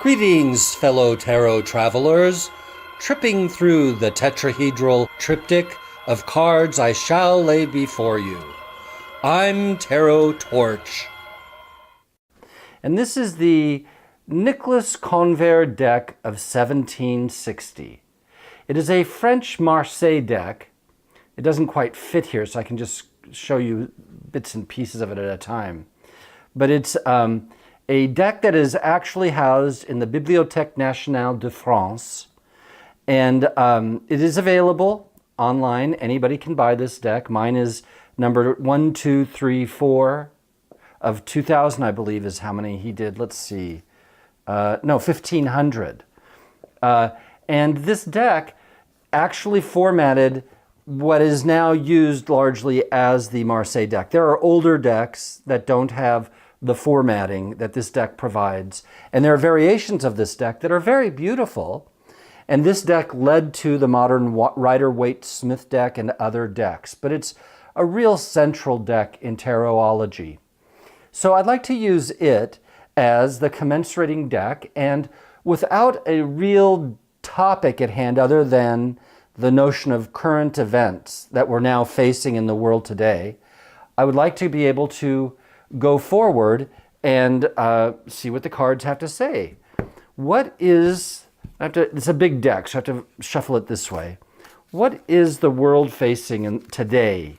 Greetings, fellow tarot travelers. Tripping through the tetrahedral triptych of cards I shall lay before you. I'm Tarot Torch. And this is the Nicolas Convert deck of 1760. It is a French Marseille deck. It doesn't quite fit here, so I can just show you bits and pieces of it at a time. But it's a deck that is actually housed in the Bibliothèque Nationale de France. And it is available online. Anybody can buy this deck. Mine is number 1234 of 2000, I believe, is how many he did. Let's see. No, 1500. And this deck actually formatted what is now used largely as the Marseille deck. There are older decks that don't have the formatting that this deck provides. And there are variations of this deck that are very beautiful. And this deck led to the modern Rider-Waite-Smith deck and other decks. But it's a real central deck in tarotology. So I'd like to use it as the commensurating deck, and without a real topic at hand other than the notion of current events that we're now facing in the world today, I would like to be able to go forward and see what the cards have to say. What is, it's a big deck, so I have to shuffle it this way. What is the world facing today?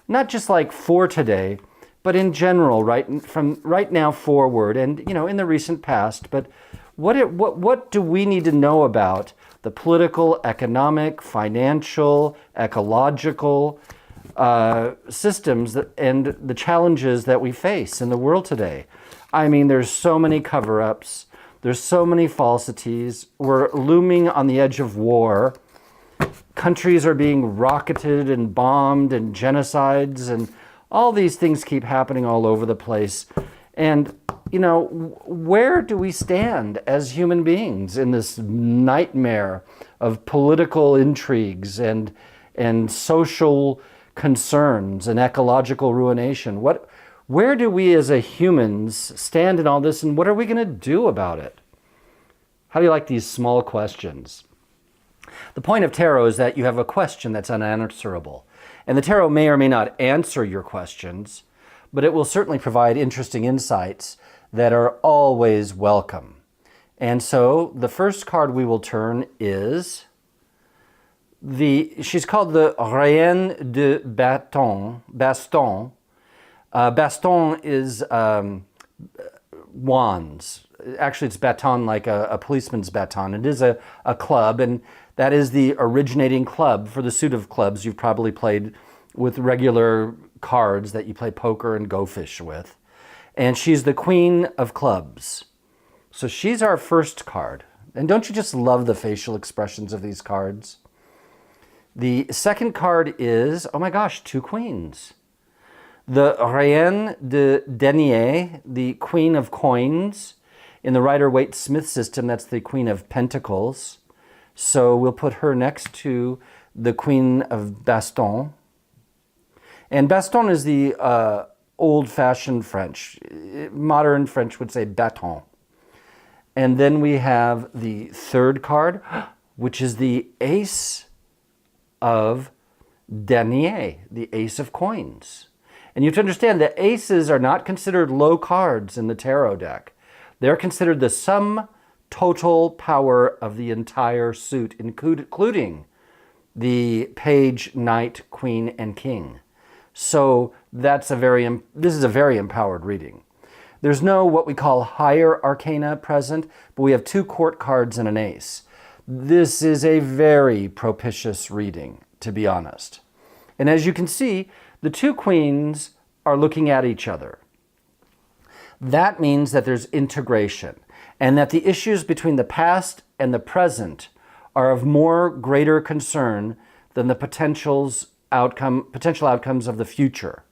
Not just like for today, but in general, from right now forward, and in the recent past. But what do we need to know about the political, economic, financial, ecological systems and the challenges that we face in the world today? I mean, there's so many cover-ups. There's so many falsities. We're looming on the edge of war. Countries are being rocketed and bombed, and genocides, and all these things keep happening all over the place. And, where do we stand as human beings in this nightmare of political intrigues and social concerns and ecological ruination? Where do we as humans stand in all this, and what are we going to do about it? How do you like these small questions? The point of tarot is that you have a question that's unanswerable. And the tarot may or may not answer your questions, but it will certainly provide interesting insights that are always welcome. And so the first card we will turn is she's called the Reine de Baston. Baston is wands. Actually, it's baton like a policeman's baton. It is a club, and that is the originating club for the suit of clubs you've probably played with regular cards that you play poker and go fish with. And she's the queen of clubs. So she's our first card. And don't you just love the facial expressions of these cards? The second card is, oh my gosh, two queens. The Reine de Denier, the queen of coins. In the Rider-Waite-Smith system, that's the queen of pentacles. So we'll put her next to the queen of baston. And baston is the old-fashioned French. Modern French would say bâton. And then we have the third card, which is the ace of denier, the ace of coins. And you have to understand that aces are not considered low cards in the tarot deck. They're considered the sum total power of the entire suit, including the page, knight, queen, and king. So this is a very empowered reading. There's no what we call higher arcana present, but we have two court cards and an ace. This is a very propitious reading, to be honest. And as you can see, the two queens are looking at each other. That means that there's integration, and that the issues between the past and the present are of greater concern than the potential outcomes of the future.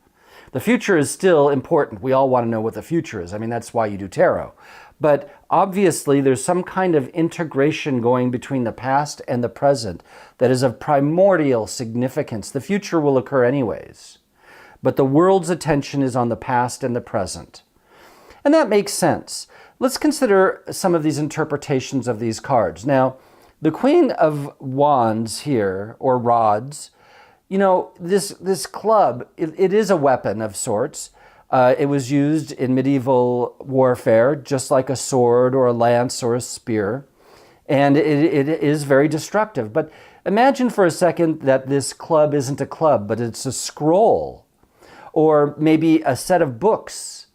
The future is still important. We all want to know what the future is. I mean, that's why you do tarot. But obviously, there's some kind of integration going between the past and the present that is of primordial significance. The future will occur anyways. But the world's attention is on the past and the present. And that makes sense. Let's consider some of these interpretations of these cards. Now, the Queen of Wands here, or rods, this club, it is a weapon of sorts. It was used in medieval warfare, just like a sword or a lance or a spear. And it is very destructive. But imagine for a second that this club isn't a club, but it's a scroll, or maybe a set of books.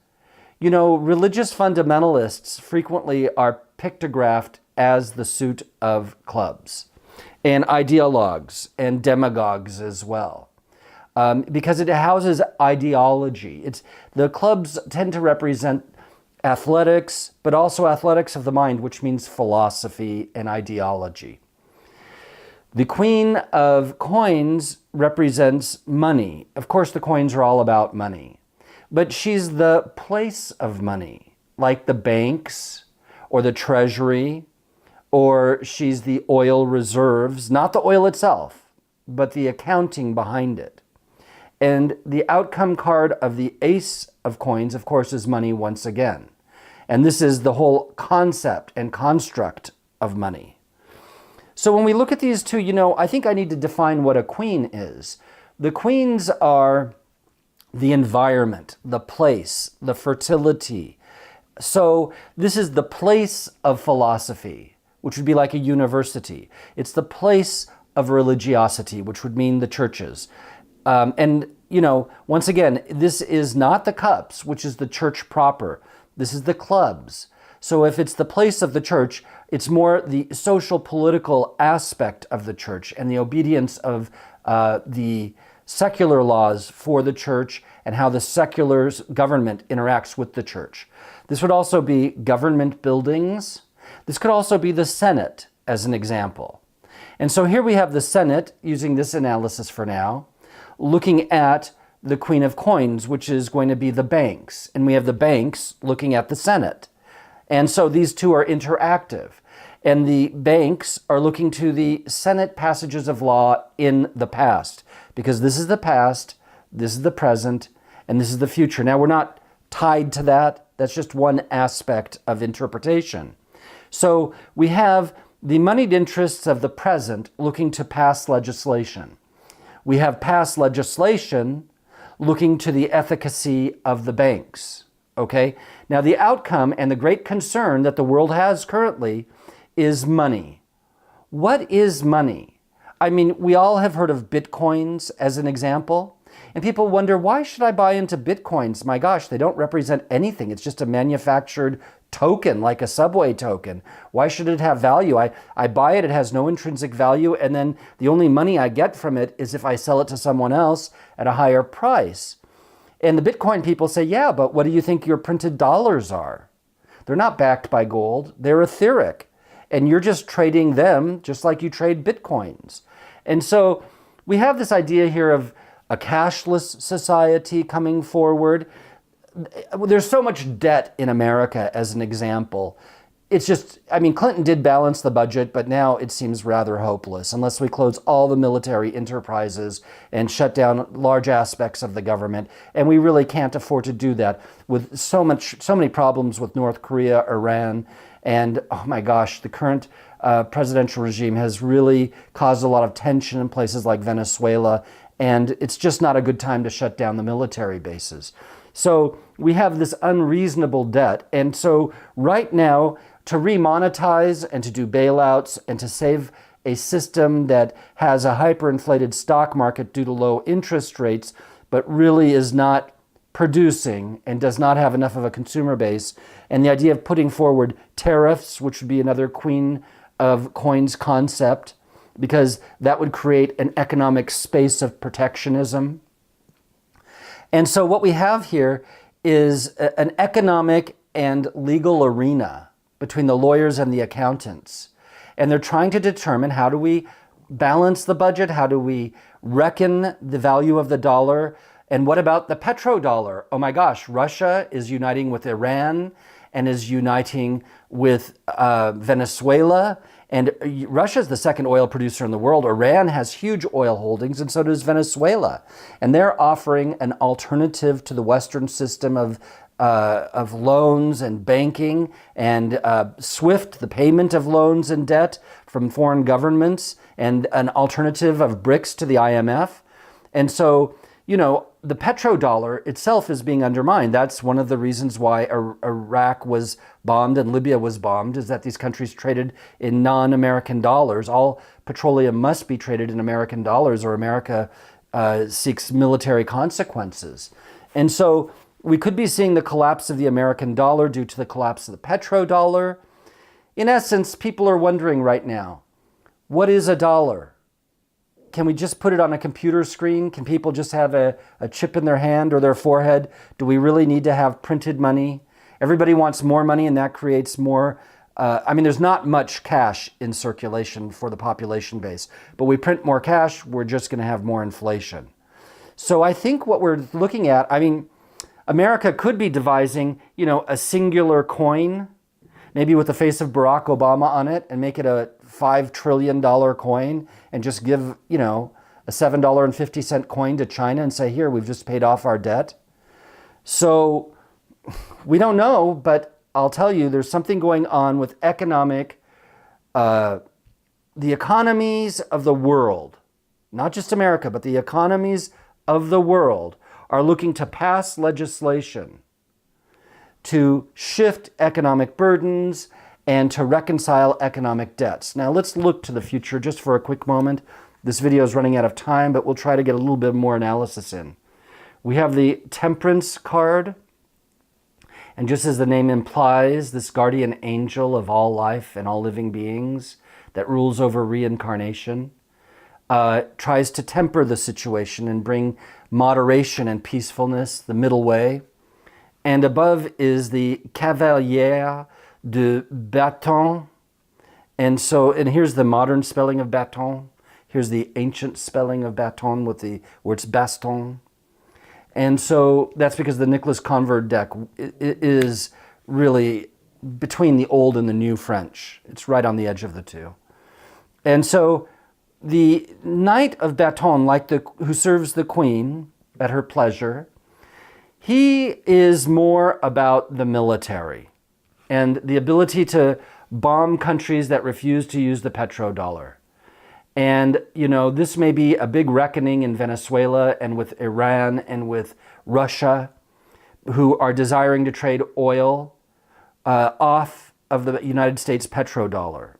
Religious fundamentalists frequently are pictographed as the suit of clubs, and ideologues and demagogues as well, because it houses ideology. The clubs tend to represent athletics, but also athletics of the mind, which means philosophy and ideology. The Queen of Coins represents money. Of course, the coins are all about money, but she's the place of money, like the banks or the treasury, or she's the oil reserves, not the oil itself, but the accounting behind it. And the outcome card of the Ace of Coins, of course, is money once again. And this is the whole concept and construct of money. So when we look at these two, I think I need to define what a queen is. The queens are the environment, the place, the fertility. So this is the place of philosophy, which would be like a university. It's the place of religiosity, which would mean the churches. Once again, this is not the cups, which is the church proper. This is the clubs. So if it's the place of the church, it's more the social political aspect of the church and the obedience of the secular laws for the church and how the secular government interacts with the church. This would also be government buildings. This could also be the Senate, as an example. And so here we have the Senate, using this analysis for now, looking at the Queen of Coins, which is going to be the banks. And we have the banks looking at the Senate. And so these two are interactive. And the banks are looking to the Senate passages of law in the past, because this is the past, this is the present, and this is the future. Now, we're not tied to that. That's just one aspect of interpretation. So we have the moneyed interests of the present looking to pass legislation. We have past legislation looking to the efficacy of the banks. Okay? Now, the outcome and the great concern that the world has currently is money. What is money? I mean, we all have heard of bitcoins as an example. And people wonder, why should I buy into bitcoins? My gosh, they don't represent anything. It's just a manufactured token, like a subway token. Why should it have value? I buy it, it has no intrinsic value, and then the only money I get from it is if I sell it to someone else at a higher price. And the Bitcoin people say, yeah, but what do you think your printed dollars are? They're not backed by gold, they're etheric. And you're just trading them just like you trade Bitcoins. And so we have this idea here of a cashless society coming forward. There's so much debt in America, as an example. It's just, Clinton did balance the budget, but now it seems rather hopeless unless we close all the military enterprises and shut down large aspects of the government. And we really can't afford to do that with so many problems with North Korea, Iran, and oh my gosh, the current presidential regime has really caused a lot of tension in places like Venezuela, and it's just not a good time to shut down the military bases. So we have this unreasonable debt. And so right now, to remonetize and to do bailouts and to save a system that has a hyperinflated stock market due to low interest rates, but really is not producing and does not have enough of a consumer base, and the idea of putting forward tariffs, which would be another Queen of Coins concept, because that would create an economic space of protectionism. And so what we have here is an economic and legal arena between the lawyers and the accountants. And they're trying to determine, how do we balance the budget? How do we reckon the value of the dollar? And what about the petrodollar? Oh my gosh, Russia is uniting with Iran and is uniting with Venezuela. And Russia is the second oil producer in the world. Iran has huge oil holdings, and so does Venezuela. And they're offering an alternative to the Western system of of loans and banking, and SWIFT, the payment of loans and debt from foreign governments, and an alternative of BRICS to the IMF. And so, the petrodollar itself is being undermined. That's one of the reasons why Iraq was bombed and Libya was bombed, is that these countries traded in non-American dollars. All petroleum must be traded in American dollars, or America seeks military consequences. And so we could be seeing the collapse of the American dollar due to the collapse of the petrodollar. In essence, people are wondering right now, what is a dollar? Can we just put it on a computer screen? Can people just have a chip in their hand or their forehead? Do we really need to have printed money? Everybody wants more money, and that creates more. There's not much cash in circulation for the population base, but we print more cash, we're just going to have more inflation. So I think what we're looking at, America could be devising, a singular coin, maybe with the face of Barack Obama on it, and make it a $5 trillion coin, and just give, a $7.50 coin to China and say, here, we've just paid off our debt. So we don't know, but I'll tell you, there's something going on with the economies of the world, not just America, but the economies of the world are looking to pass legislation to shift economic burdens and to reconcile economic debts. Now let's look to the future just for a quick moment. This video is running out of time, but we'll try to get a little bit more analysis in. We have the Temperance card. And just as the name implies, this guardian angel of all life and all living beings that rules over reincarnation tries to temper the situation and bring moderation and peacefulness, the middle way. And above is the Cavalier de Bâton. And here's the modern spelling of bâton. Here's the ancient spelling of bâton where it's baston. And so that's because the Nicholas Convert deck is really between the old and the new French. It's right on the edge of the two. And so the Knight of Bâton, who serves the Queen at her pleasure, he is more about the military and the ability to bomb countries that refuse to use the petrodollar. And, this may be a big reckoning in Venezuela and with Iran and with Russia, who are desiring to trade oil off of the United States petrodollar.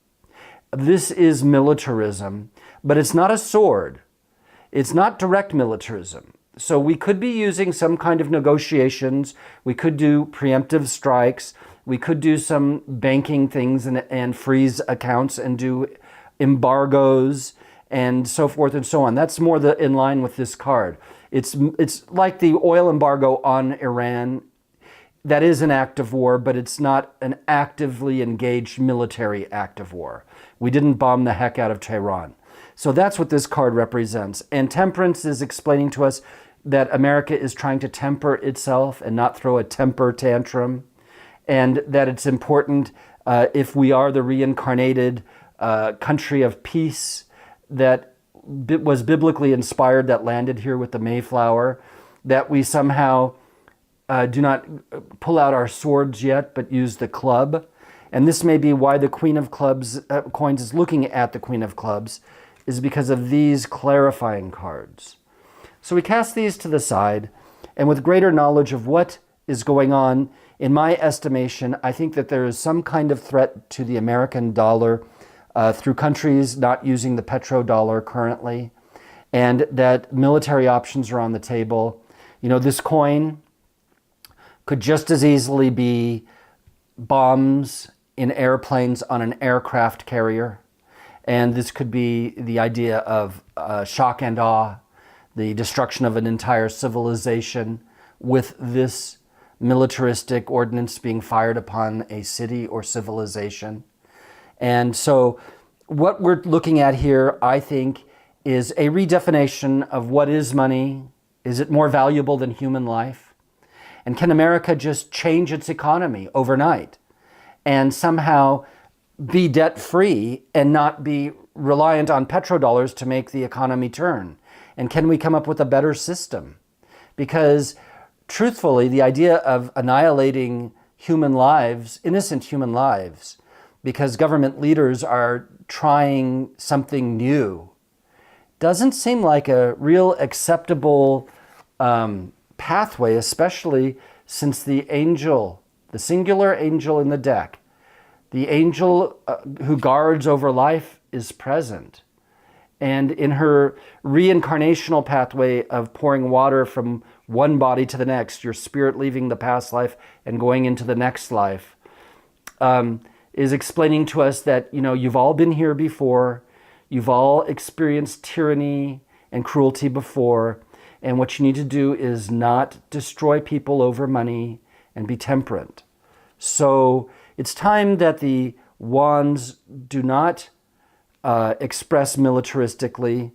This is militarism, but it's not a sword. It's not direct militarism. So we could be using some kind of negotiations. We could do preemptive strikes. We could do some banking things and freeze accounts and do embargoes and so forth and so on. That's more in line with this card. It's like the oil embargo on Iran. That is an act of war, but it's not an actively engaged military act of war. We didn't bomb the heck out of Tehran. So that's what this card represents. And Temperance is explaining to us that America is trying to temper itself and not throw a temper tantrum, and that it's important, if we are the reincarnated country of peace that was biblically inspired, that landed here with the Mayflower, that we somehow do not pull out our swords yet, but use the club. And this may be why the Queen of Clubs coins is looking at the Queen of Clubs, is because of these clarifying cards. So we cast these to the side, and with greater knowledge of what is going on, in my estimation, I think that there is some kind of threat to the American dollar through countries not using the petrodollar currently, and that military options are on the table. This coin could just as easily be bombs in airplanes on an aircraft carrier. And this could be the idea of shock and awe, the destruction of an entire civilization with this militaristic ordnance being fired upon a city or civilization. And so what we're looking at here, I think, is a redefinition of what is money. Is it more valuable than human life? And can America just change its economy overnight and somehow be debt-free and not be reliant on petrodollars to make the economy turn? And can we come up with a better system? Because truthfully, the idea of annihilating human lives, innocent human lives, because government leaders are trying something new, doesn't seem like a real acceptable pathway, especially since the angel, the singular angel in the deck, the angel who guards over life, is present. And in her reincarnational pathway of pouring water from one body to the next, your spirit leaving the past life and going into the next life, is explaining to us that, you've all been here before, you've all experienced tyranny and cruelty before, and what you need to do is not destroy people over money and be temperate. So it's time that the wands do not express militaristically,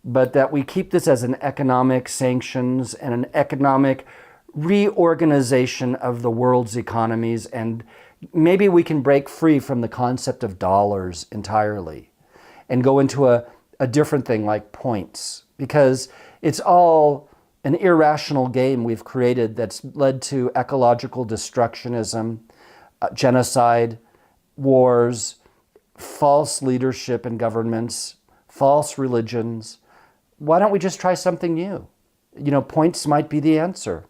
but that we keep this as an economic sanctions and an economic reorganization of the world's economies, and maybe we can break free from the concept of dollars entirely and go into a different thing like points, because it's all an irrational game we've created that's led to ecological destructionism, genocide, wars, false leadership in governments, false religions. Why don't we just try something new? Points might be the answer.